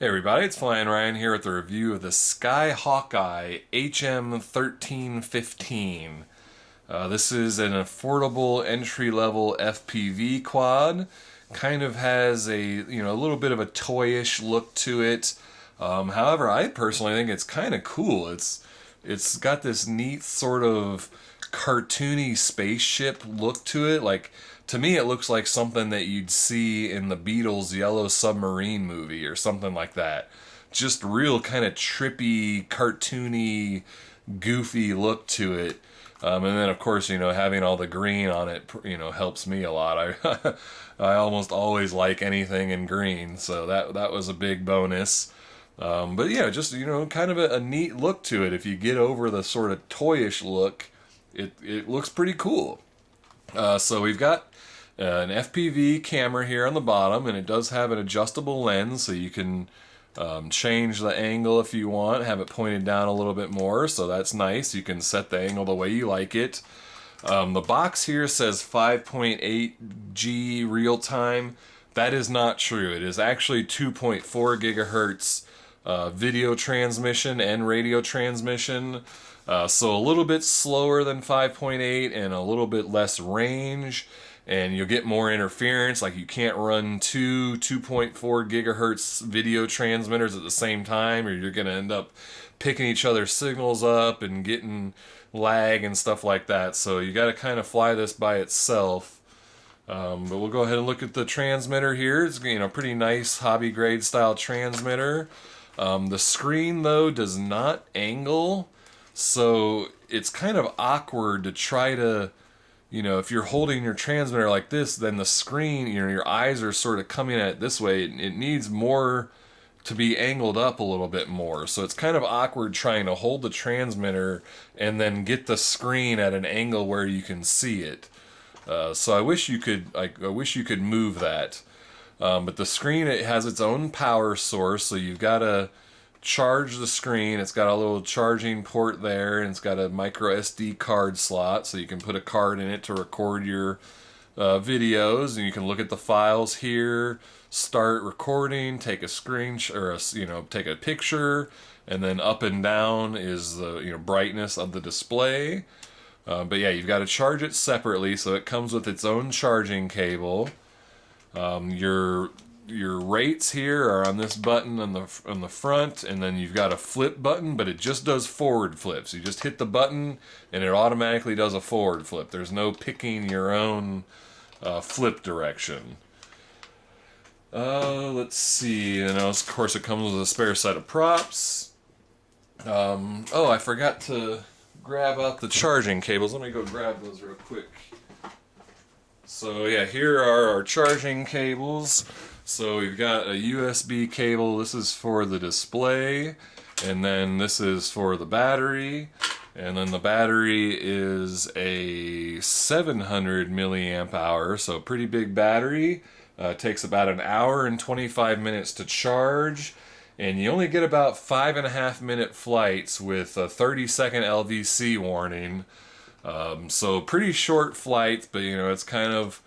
Hey everybody, it's Flyin Ryan here with a review of the Sky Hawkeye HM1315. This is an affordable entry-level FPV quad. Kind of has a little bit of a toyish look to it. However, I personally think it's kind of cool. It's got this neat sort of cartoony spaceship look to it. Like, to me, it looks like something that you'd see in the Beatles' Yellow Submarine movie or something like that. Just real kind of trippy, cartoony, goofy look to it. And then, of course, having all the green on it, helps me a lot. I almost always like anything in green, so that was a big bonus. But yeah, just kind of a neat look to it. If you get over the sort of toyish look, it looks pretty cool. So we've got an FPV camera here on the bottom, and it does have an adjustable lens, so you can change the angle if you want, have it pointed down a little bit more, so that's nice. You can set the angle the way you like it. The box here says 5.8G real time. That is not true. It is actually 2.4 gigahertz video transmission and radio transmission. So a little bit slower than 5.8 and a little bit less range, and you'll get more interference. Like, you can't run two 2.4 gigahertz video transmitters at the same time, or you're going to end up picking each other's signals up and getting lag and stuff like that. So you got to kind of fly this by itself. But we'll go ahead and look at the transmitter here. It's pretty nice hobby grade style transmitter. The screen though does not angle, so it's kind of awkward to try to, if you're holding your transmitter like this, then the screen, your eyes are sort of coming at it this way. It needs more to be angled up a little bit more. So it's kind of awkward trying to hold the transmitter and then get the screen at an angle where you can see it. So I wish you could move that. But the screen, it has its own power source, so you've got to charge the screen. It's got a little charging port there, and it's got a micro SD card slot, so you can put a card in it to record your videos, and you can look at the files here, start recording, take a take a picture, and then up and down is the brightness of the display. But yeah, you've got to charge it separately, so it comes with its own charging cable. Your rates here are on this button on the front, and then you've got a flip button, but it just does forward flips. You just hit the button and it automatically does a forward flip. There's no picking your own flip direction. Let's see. Of course, it comes with a spare set of props. Oh, I forgot to grab out the charging cables. Let me go grab those real quick. So yeah, here are our charging cables. So we've got a USB cable. This is for the display, and then this is for the battery, and then the battery is a 700 milliamp hour, so pretty big battery. Takes about an hour and 25 minutes to charge, and you only get about 5.5-minute flights with a 30-second LVC warning. So pretty short flights, but it's kind of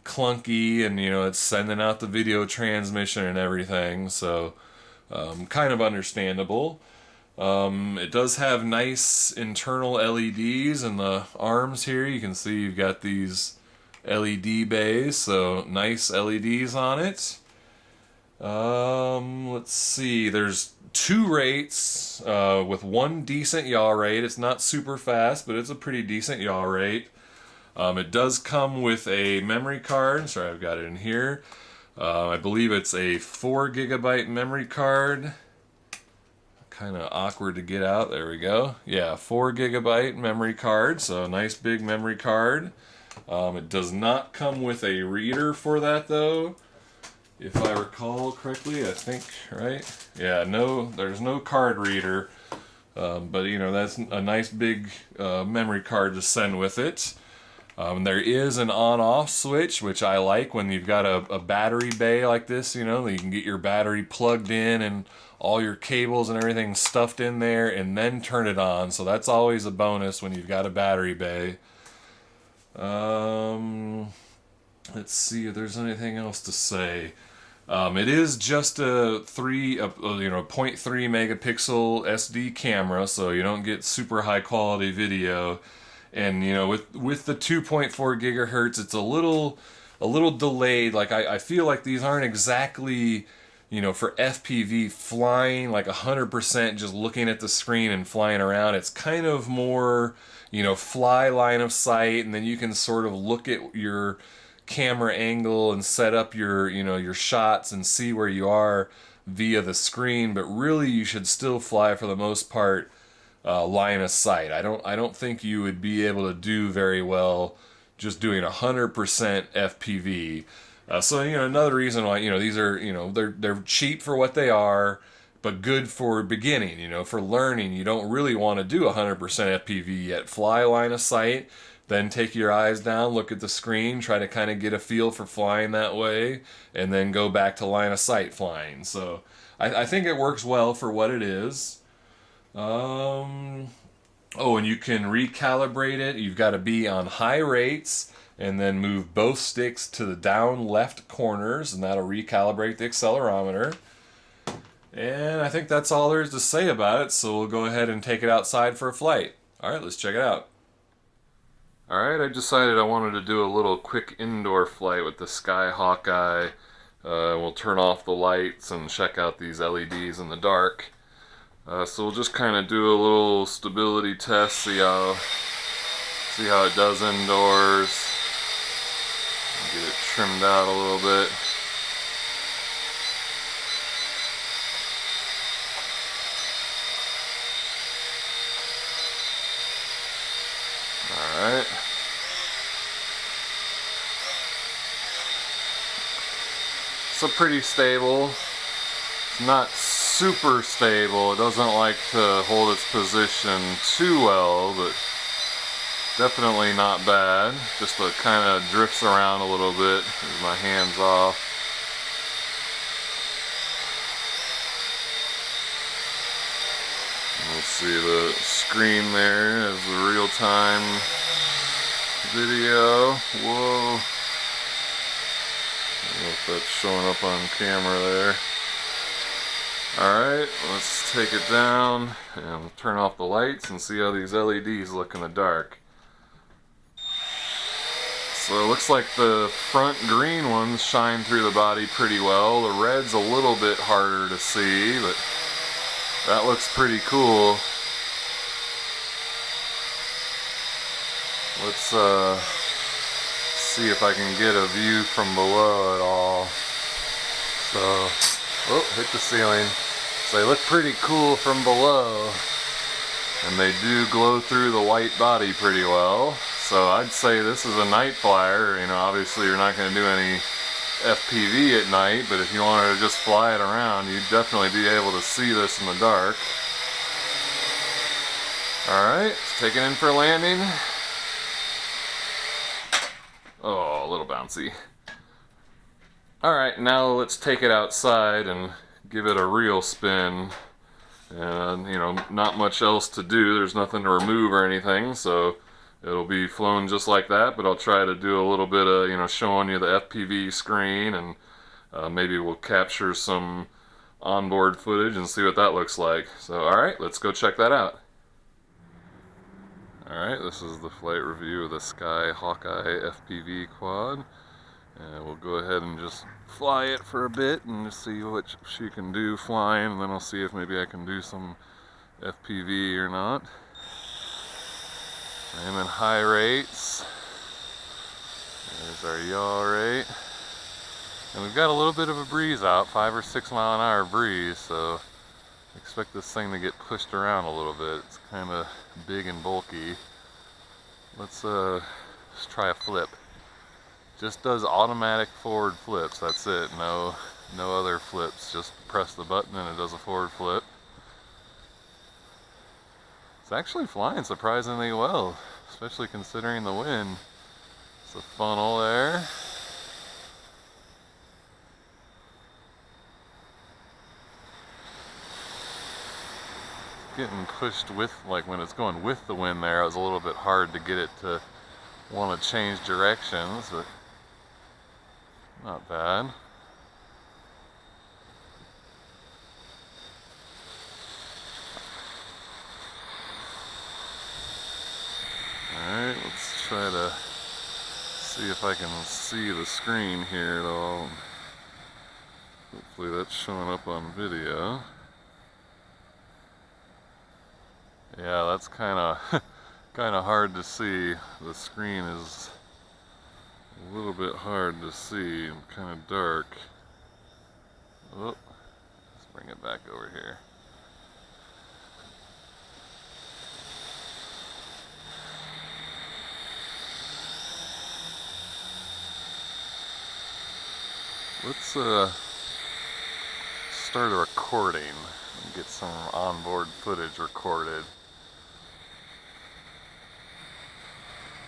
clunky, and it's sending out the video transmission and everything, so kind of understandable. It does have nice internal LEDs in the arms here. You can see you've got these LED bays, so nice LEDs on it. Let's see, there's 2 rates with one decent yaw rate. It's not super fast, but it's a pretty decent yaw rate. It does come with a memory card. Sorry, I've got it in here. I believe it's a 4 gigabyte memory card. Kind of awkward to get out. There we go. Yeah, 4 gigabyte memory card, so a nice big memory card. It does not come with a reader for that though, if I recall correctly. I think, right? Yeah, no, there's no card reader, but that's a nice big memory card to send with it. There is an on-off switch, which I like when you've got a battery bay like this, you can get your battery plugged in and all your cables and everything stuffed in there, and then turn it on. So that's always a bonus when you've got a battery bay. Let's see if there's anything else to say. It is just a 0.3 megapixel SD camera, so you don't get super high quality video. And with the 2.4 gigahertz, it's a little delayed. Like I feel like these aren't exactly for FPV flying like 100% just looking at the screen and flying around. It's kind of more fly line of sight, and then you can sort of look at your camera angle and set up your shots and see where you are via the screen. But really, you should still fly for the most part line of sight. I don't think you would be able to do very well just doing 100% FPV. So another reason why these are they're cheap for what they are, but good for beginning. For learning, you don't really want to do 100% FPV yet. Fly line of sight, then take your eyes down, look at the screen, try to kind of get a feel for flying that way, and then go back to line of sight flying. So I think it works well for what it is. Oh, and you can recalibrate it. You've got to be on high rates and then move both sticks to the down left corners, and that'll recalibrate the accelerometer. And I think that's all there is to say about it, so we'll go ahead and take it outside for a flight. Alright, let's check it out. Alright, I decided I wanted to do a little quick indoor flight with the Sky Hawkeye. We'll turn off the lights and check out these LEDs in the dark. So we'll just kind of do a little stability test, see how it does indoors. Get it trimmed out a little bit. Alright. So pretty stable. It's not super stable. It doesn't like to hold its position too well, but definitely not bad. Just kind of drifts around a little bit with my hands off. We'll see the screen there as the real-time video. Whoa. I don't know if that's showing up on camera there. Alright, let's take it down and turn off the lights and see how these LEDs look in the dark. So it looks like the front green ones shine through the body pretty well. The red's a little bit harder to see, but that looks pretty cool. Let's see if I can get a view from below at all. So, oh, hit the ceiling. So they look pretty cool from below, and they do glow through the white body pretty well. So I'd say this is a night flyer. Obviously you're not going to do any FPV at night, but if you wanted to just fly it around, you'd definitely be able to see this in the dark. Alright, let's take it in for landing. Oh, a little bouncy. Alright, now let's take it outside and give it a real spin. And, not much else to do. There's nothing to remove or anything, so it'll be flown just like that, but I'll try to do a little bit of, showing you the FPV screen, and maybe we'll capture some onboard footage and see what that looks like. So, alright, let's go check that out. Alright, this is the flight review of the Sky Hawkeye FPV quad. And we'll go ahead and just fly it for a bit and just see what she can do flying, and then I'll see if maybe I can do some FPV or not. I'm in high rates. There's our yaw rate. And we've got a little bit of a breeze out, 5 or 6 mile an hour breeze, so expect this thing to get pushed around a little bit. It's kind of big and bulky. Let's try a flip. Just does automatic forward flips, that's it. No other flips. Just press the button and it does a forward flip. It's actually flying surprisingly well, especially considering the wind. It's a funnel there. Getting pushed with, like when it's going with the wind there, it was a little bit hard to get it to want to change directions, but not bad. Alright, let's try to see if I can see the screen here at all. Hopefully that's showing up on video. Yeah, that's kind of hard to see. The screen is a little bit hard to see and kind of dark. Oh, let's bring it back over here. Let's start a recording and get some onboard footage recorded.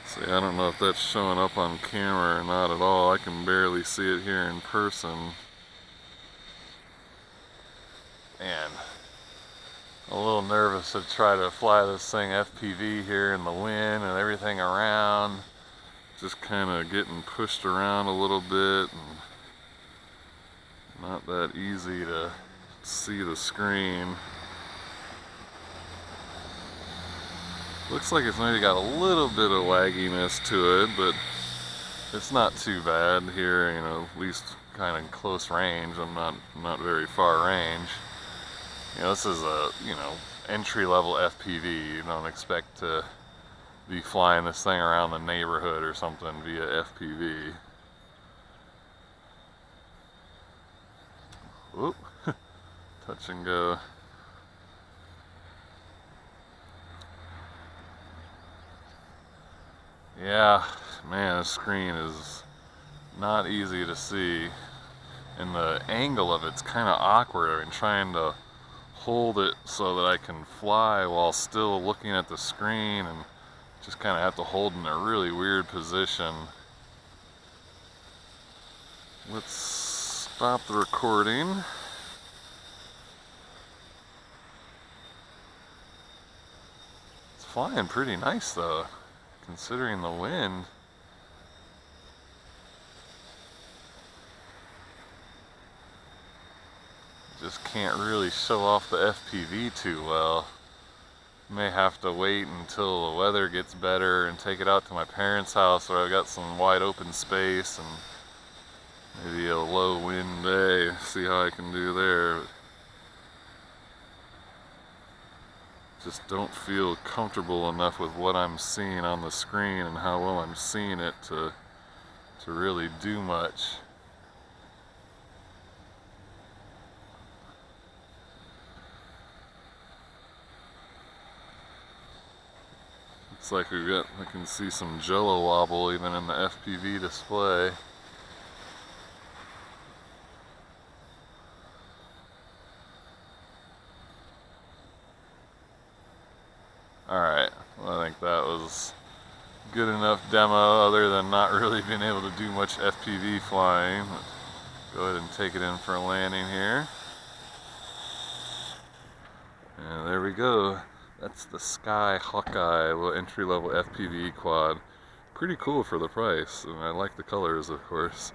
See, I don't know if that's showing up on camera or not at all. I can barely see it here in person. And I'm a little nervous to try to fly this thing FPV here in the wind and everything around. Just kind of getting pushed around a little bit and not that easy to see the screen. Looks like it's maybe got a little bit of lagginess to it, but it's not too bad here, you know, at least kind of close range. I'm not very far range. You know, this is a, you know, entry-level FPV. You don't expect to be flying this thing around the neighborhood or something via FPV. Whoop, touch and go. Yeah, man, this screen is not easy to see, and the angle of it's kind of awkward. I'm trying to hold it so that I can fly while still looking at the screen, and just kind of have to hold in a really weird position. Let's stop the recording. It's flying pretty nice though, considering the wind. Just can't really show off the FPV too well. May have to wait until the weather gets better and take it out to my parents' house where I've got some wide open space and maybe a low wind day, see how I can do there. Just don't feel comfortable enough with what I'm seeing on the screen and how well I'm seeing it to really do much. Looks like I can see some jello wobble even in the FPV display. Alright, well, I think that was good enough demo other than not really being able to do much FPV flying. Go ahead and take it in for a landing here. And there we go. That's the Sky Hawkeye, little entry-level FPV quad. Pretty cool for the price, and I like the colors, of course.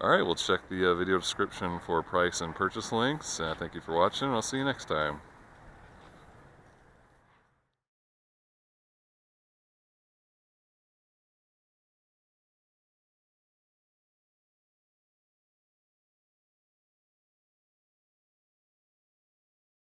Alright, we'll check the video description for price and purchase links. Thank you for watching, and I'll see you next time.